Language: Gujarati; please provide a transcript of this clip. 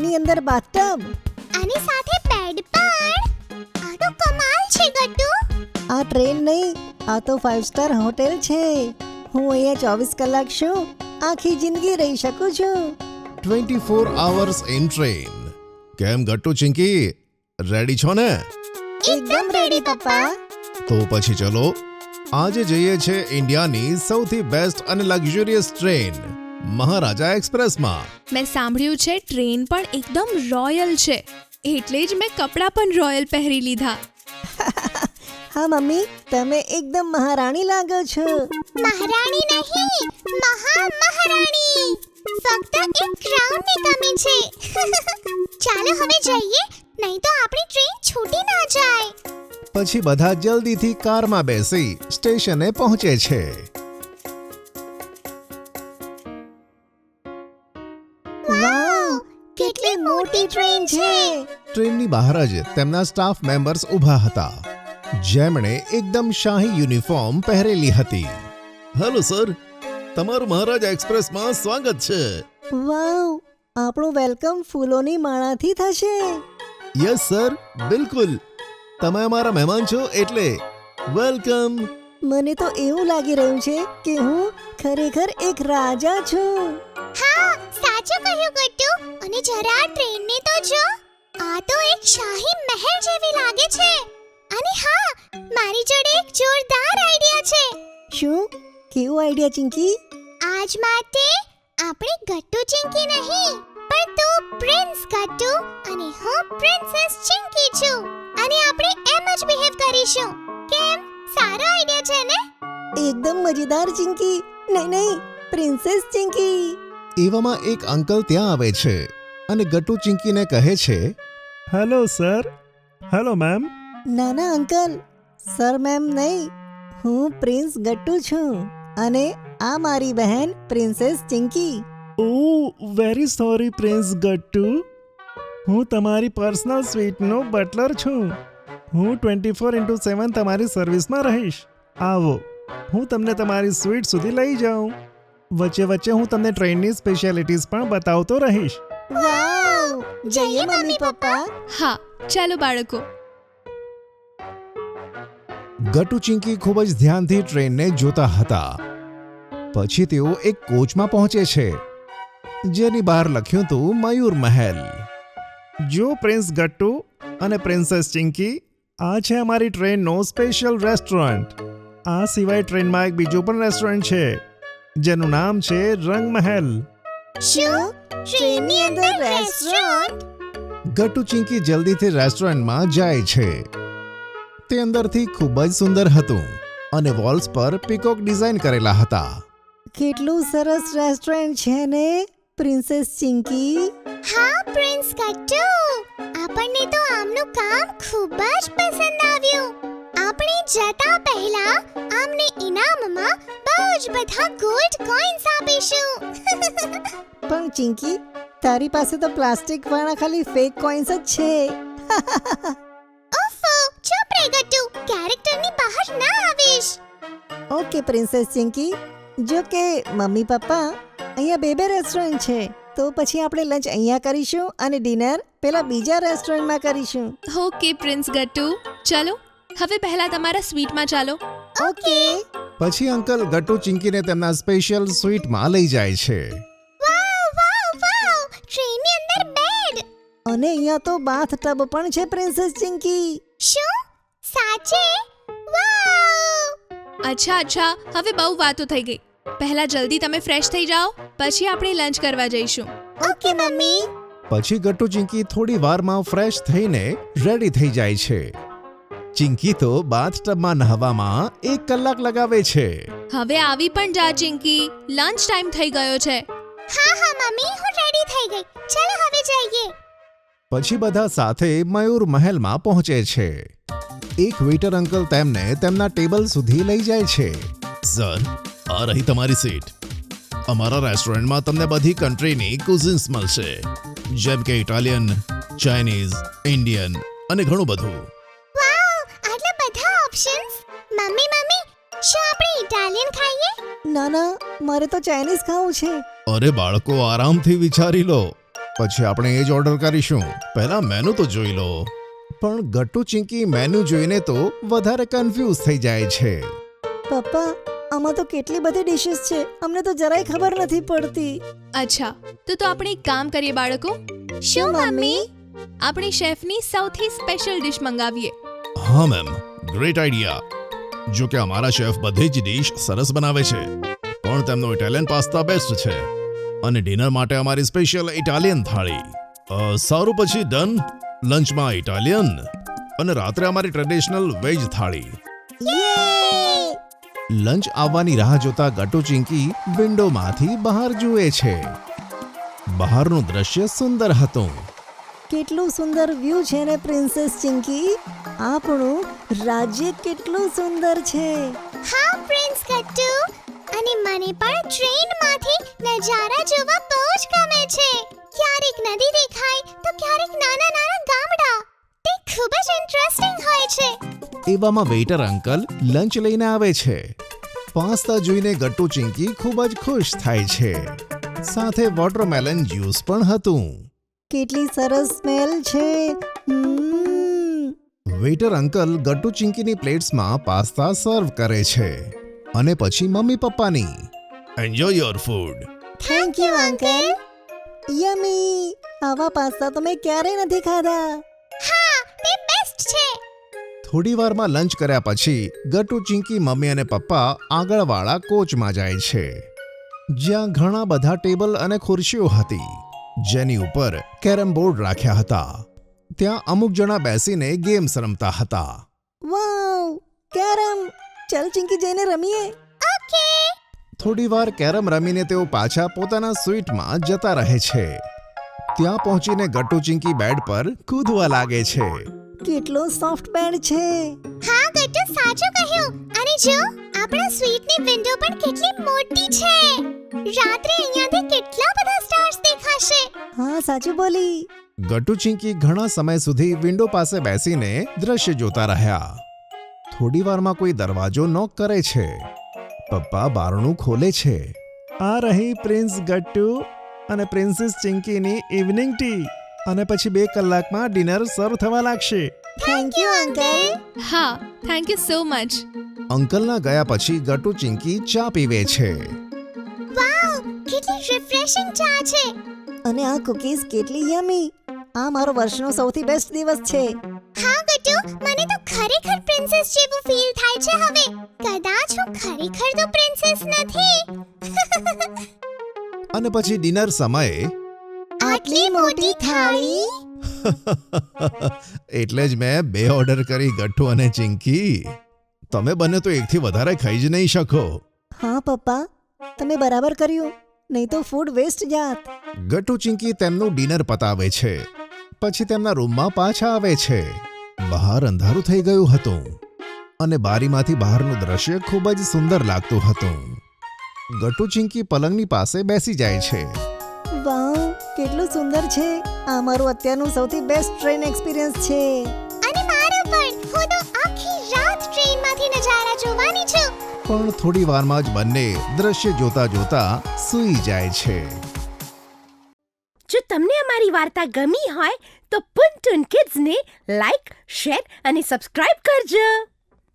ટ્રેનની અંદર બાથટબ અને સાથે બેડ પણ. આ તો કમાલ છે ગટ્ટુ. આ ટ્રેન નહીં, આ તો 5 સ્ટાર હોટેલ છે. હું અહીંયા 24 કલાક શું આખી જિંદગી રહી શકું છું. 24 hours in train. કેમ ગટ્ટુ ચિંકી, રેડી છો ને? એકદમ રેડી પપ્પા. તો પછી ચલો આજે જઈએ છે ઇન્ડિયાની સૌથી બેસ્ટ અને લક્ઝરિયસ ટ્રેન મહારાજા એક્સપ્રેસમાં. મેં સાંભળ્યું છે ટ્રેન પણ એકદમ રોયલ છે, એટલે જ મેં કપડાં પણ રોયલ પહેરી લીધા. હા મમ્મી, તમે એકદમ મહારાણી લાગો છો. મહારાણી નહીં, મહારાણી. ફક્ત એક ક્રાઉનની કમી છે. ચાલો હવે જઈએ, નહીં તો આપણી ટ્રેન છૂટી ના જાય. પછી બધા જલ્દીથી કારમાં બેસી સ્ટેશને પહોંચે છે. વાવ, કેટલી મોટી ટ્રેન છે. ટ્રેનની બહાર જ તેમના સ્ટાફ મેમ્બર્સ ઊભા હતા, જેમણે એકદમ શાહી યુનિફોર્મ પહેરેલી હતી. હેલો સર, તમારું મહારાજા એક્સપ્રેસમાં સ્વાગત છે. વાવ, આપણું વેલકમ ફૂલોની માળાથી થશે. યસ સર, બિલકુલ. તમે અમારા મહેમાન છો એટલે વેલકમ. મને તો એવું લાગી રહ્યું છે કે હું ખરેખર એક રાજા છું. હા, સાચું કહ્યું ગટ્ટુ. અને જરા આ ટ્રેનને તો જો, આ તો એક શાહી મહેલ જેવી લાગે છે. અને હા, મારી જોડે એક જોરદાર આઈડિયા છે. શું? કેવો આઈડિયા ચિંકી? આજ માટે આપણે ગટ્ટુ ચિંકી નહીં, પણ તું પ્રિન્સ ગટ્ટુ અને હું પ્રિન્સેસ ચિંકી છું. અને આપણે એમ જ બિહેવ કરીશું. કેમ, સારો આઈડિયા છે ને? એકદમ મજેદાર ચિંકી. નહીં, પ્રિન્સેસ ચિંકી. એવામાં એક અંકલ ત્યાં આવે છે અને ગટ્ટુ ચિંકીને કહે છે, હેલો સર. Hello ma'am. નાના અંકલ, સર મેમ નહીં, હું પ્રિન્સ ગટ્ટુ છું અને આ મારી બહેન પ્રિન્સેસ ચિંકી. ઓ વેરી સોરી પ્રિન્સ ગટ્ટુ. હું તમારી પર્સનલ સ્વીટનો બટલર છું. હું 24/7 તમારી સર્વિસમાં રહીશ. આવો, હું તમને તમારી સ્વીટ સુધી લઈ જાઉં. વચ્ચે વચ્ચે હું તમને ટ્રેનની સ્પેશિયાલિટીઝ પણ બતાવતો રહીશ. વાવ, જઈએ મમ્મી પપ્પા. હા, ચાલો બાળકો. ગટ્ટુ ચિંકી ખૂબ જ ધ્યાનથી ટ્રેનને જોતા હતા. પછી તેઓ એક કોચમાં પહોંચે છે, જેની બહાર લખ્યું હતું મયુર મહેલ. જો પ્રિન્સ ગટ્ટુ અને પ્રિન્સેસ ચિંકી, આ છે અમારી ટ્રેનનો સ્પેશિયલ રેસ્ટોરન્ટ. આ સિવાય ટ્રેનમાં એક બીજું પણ રેસ્ટોરન્ટ છે, જેનું નામ છે રંગ મહેલ. શું? ટ્રેનની અંદર રેસ્ટોરન્ટ? ગટ્ટુ ચિંકી જલ્દીથી રેસ્ટોરન્ટમાં જાય છે. તે અંદરથી ખૂબ જ સુંદર હતું અને વોલ્સ પર પીકોક ડિઝાઇન કરેલા હતા. કેટલું સરસ રેસ્ટોરન્ટ છે ને પ્રિન્સેસ ચિંકી. હા પ્રિન્સ ગટ્ટુ, આપણને તો આમનું કામ ખૂબ જ પસંદ આવ્યું. આપણે જતા પહેલા આમને ઇનામમાં બહુ જ બધા ગોલ્ડ કોઇન્સ આપીશું. પણ ચિંકી, તારી પાસે તો પ્લાસ્ટિક વાળા ખાલી ફેક કોઇન્સ જ છે. ઓફો, ચૂપ રહે ગટ્ટુ, કેરેક્ટરની બહાર ના આવીશ. ઓકે પ્રિન્સેસ ચિંકી, જો કે મમ્મી પપ્પા, અહીંયા બે રેસ્ટોરન્ટ છે, તો પછી આપણે લંચ અહીંયા કરીશું અને ડિનર પેલા બીજા રેસ્ટોરન્ટમાં કરીશું. ઓકે પ્રિન્સ ગટ્ટુ, ચાલો હવે પહેલા તમારા સ્વીટમાં ચાલો. ઓકે. પછી અંકલ ગટ્ટુ ચિંકીને તેમના સ્પેશિયલ સ્વીટમાં લઈ જાય છે. વાવ, ટ્રેનની અંદર બેડ. અને અહીંયા તો બાથ ટબ પણ છે પ્રિન્સેસ ચિંકી. શું? સાચે? વાવ! અચ્છા, હવે બહુ વાતો થઈ ગઈ. પહેલા જલ્દી તમે ફ્રેશ થઈ જાઓ, પછી આપણે લંચ કરવા જઈશું. Okay mummy. પછી ગટ્ટુ ચિંકી થોડી વારમાં ફ્રેશ થઈને રેડી થઈ જાય છે. ચિંકી તો બાથટબમાં નહાવામાં 1 કલાક લગાવે છે. હવે આવી પણ જા ચિંકી, લંચ ટાઈમ થઈ ગયો છે. હા મમ્મી, હું રેડી થઈ ગઈ. ચાલો હવે જઈએ. પછી બધા સાથે મયુર મહેલમાં પહોંચે છે. એક વેઇટર અંકલ તેમને તેમના ટેબલ સુધી લઈ જાય છે. સર, આ રહી તમારી સીટ. અમારા રેસ્ટોરન્ટમાં તમને બધી કન્ટ્રીની કુઝિન્સ મળશે, જેમ કે ઇટાલિયન, ચાઇનીઝ, ઇન્ડિયન અને ઘણું બધું. વાવ, આટલા બધા ઓપ્શન્સ. મમ્મી, શું આપણે ઇટાલિયન ખાઈએ? ના, મારે તો ચાઇનીઝ ખાવું છે. અરે બાળકો, આરામથી વિચારી લો. પછી આપણે એ જ ઓર્ડર કરીશું. પહેલા મેનુ તો જોઈ લો. પણ ગટ્ટુ ચિંકી મેનુ જોઈને તો વધારે કન્ફ્યુઝ થઈ જાય છે. પપ્પા આમાં તો કેટલી બધી ડિશિસ છે, અમને તો જરાય ખબર નથી પડતી. અચ્છા, તો આપણે એક કામ કરીએ બાળકો. શું મમ્મી? આપણે શેફની સૌથી સ્પેશિયલ ડિશ મંગાવીએ. હા મેમ, ગ્રેટ આઈડિયા. જો કે અમારા શેફ બધી જ ડીશ સરસ બનાવે છે, પણ તેમનો ઇટાલિયન પાસ્તા બેસ્ટ છે. અને ડિનર માટે અમારી સ્પેશિયલ ઇટાલિયન થાળી. સારું, પછી ડન. લંચમાં ઇટાલિયન અને રાત્રે અમારી ટ્રેડિશનલ વેજ થાળી. લંચ આવવાની રાહ જોતા ગટ્ટુ ચિંકી વિન્ડોમાંથી બહાર જુએ છે. બહારનું દ્રશ્ય સુંદર હતું. કેટલું સુંદર વ્યૂ છે ને પ્રિન્સેસ ચિંકી. આપણું રાજ્ય કેટલું સુંદર છે. હા પ્રિન્સ ગટ્ટુ, અને મને પણ ટ્રેનમાંથી નજારા જોવા બહુ જ ગમે છે. ક્યારેક નદી દેખાય તો ક્યારેક નાના નાના ગામડા. તે ખૂબ જ ઇન્ટરેસ્ટિંગ હોય છે. એવામાં વેઇટર અંકલ લંચ લઈને આવે છે. પાસ્તા જોઈને ગટ્ટુ ચિંકી ખૂબ જ ખુશ થાય છે. સાથે વોટરમેલન જ્યુસ પણ હતું. કેટલી સરસ સ્મેલ છે. વેઇટર અંકલ ગટ્ટુ ચિંકીની પ્લેટ્સમાં પાસ્તા સર્વ કરે છે અને પછી મમ્મી પપ્પાની. Enjoy your food. Thank you uncle. યમી. આવા પાસ્તા તો મેં ક્યારેય નથી ખાધા. હા, તે બેસ્ટ છે. થોડી વારમાં લંચ કર્યા પછી ગટ્ટુ ચિંકી મમ્મી અને પપ્પા આગળવાળા કોચમાં જાય છે, જ્યાં ઘણા બધા ટેબલ અને ખુરશીઓ હતી, જેની ઉપર કેરમ બોર્ડ રાખ્યા હતા. ત્યાં અમુક જણા બેસીને ગેમ્સ રમતા હતા. વાવ, કેરમ. ચાલ ચિંકી જઈને રમીએ. ઓકે. થોડી વાર કેરમ રમીને તેઓ પાછા પોતાના સ્વીટમાં જતા રહે છે. ત્યાં પહોંચીને ગટ્ટુ ચિંકી બેડ પર કૂદવા લાગે છે. કેટલો સોફ્ટ બેડ છે. હા ગટ્ટુ, સાચું કહ્યું. અને જો, આપણા સ્વીટની વિન્ડો પણ કેટલી મોટી છે. રાત્રે અહીંયાથી કેટલા બધા સ્ટાર્સ દેખાશે. હા, સાચું બોલી. ગટ્ટુ ચિંકી ઘણા સમય સુધી વિન્ડો પાસે બેસીને દ્રશ્ય જોતા રહ્યા. થોડી વારમાં કોઈ દરવાજો નોક કરે છે. પપ્પા બારણું ખોલે છે. આ રહી પ્રિન્સ ગટ્ટુ અને પ્રિન્સેસ ચિંકીની ઇવનિંગ ટી. અને પછી 2 કલાકમાં ડિનર સર્વ થવા લાગશે. Thank you uncle. હા, થેન્ક યુ સો મચ. અંકલના ગયા પછી ગટ્ટુ ચિંકી ચા પીવે છે. વાવ, કેટલી રિફ્રેશિંગ ચા છે. અને આ કુકીઝ કેટલી યમી. આ મારો વર્ષનો સૌથી બેસ્ટ દિવસ છે. હા ગટ્ટુ, મને તો ખરેખર પ્રિન્સેસ જેવું ફીલ થાય છે હવે. કદાચ હું ખરેખર તો પ્રિન્સેસ નથી. અને પછી ડિનર સમયે આટલી મોટી થાળી. એટલે જ મેં 2 ઓર્ડર કરી, ગટ્ટુ અને ચિંકી. તમે બંને તો એકથી વધારે ખાઈ જ નહીં શકો. હા પપ્પા, તમે બરાબર કર્યું, નહીં તો ફૂડ વેસ્ટ જાત. ગટ્ટુ ચિંકી તેમનું ડિનર પતાવે છે. પછી તેમના રૂમમાં પાછા આવે છે. બહાર અંધારું થઈ ગયું હતું અને બારીમાંથી બહારનું દ્રશ્ય ખૂબ જ સુંદર લાગતું હતું. ગટ્ટુ ચિંકી પલંગની પાસે બેસી જાય છે. વાવ, કેટલું સુંદર છે. આ મારું અત્યારનું સૌથી બેસ્ટ ટ્રેન એક્સપિરિયન્સ છે. અને મારો પણ. હું તો આખી રાત ટ્રેનમાંથી નજારા જોવાની છું. પણ થોડી વારમાં જ બંને દ્રશ્ય જોતા જોતા સૂઈ જાય છે. જો તમને અમારી વાર્તા ગમી હોય તો પુન ટુન કિડ્સને લાઈક, શેર અને સબસ્ક્રાઇબ કરજો.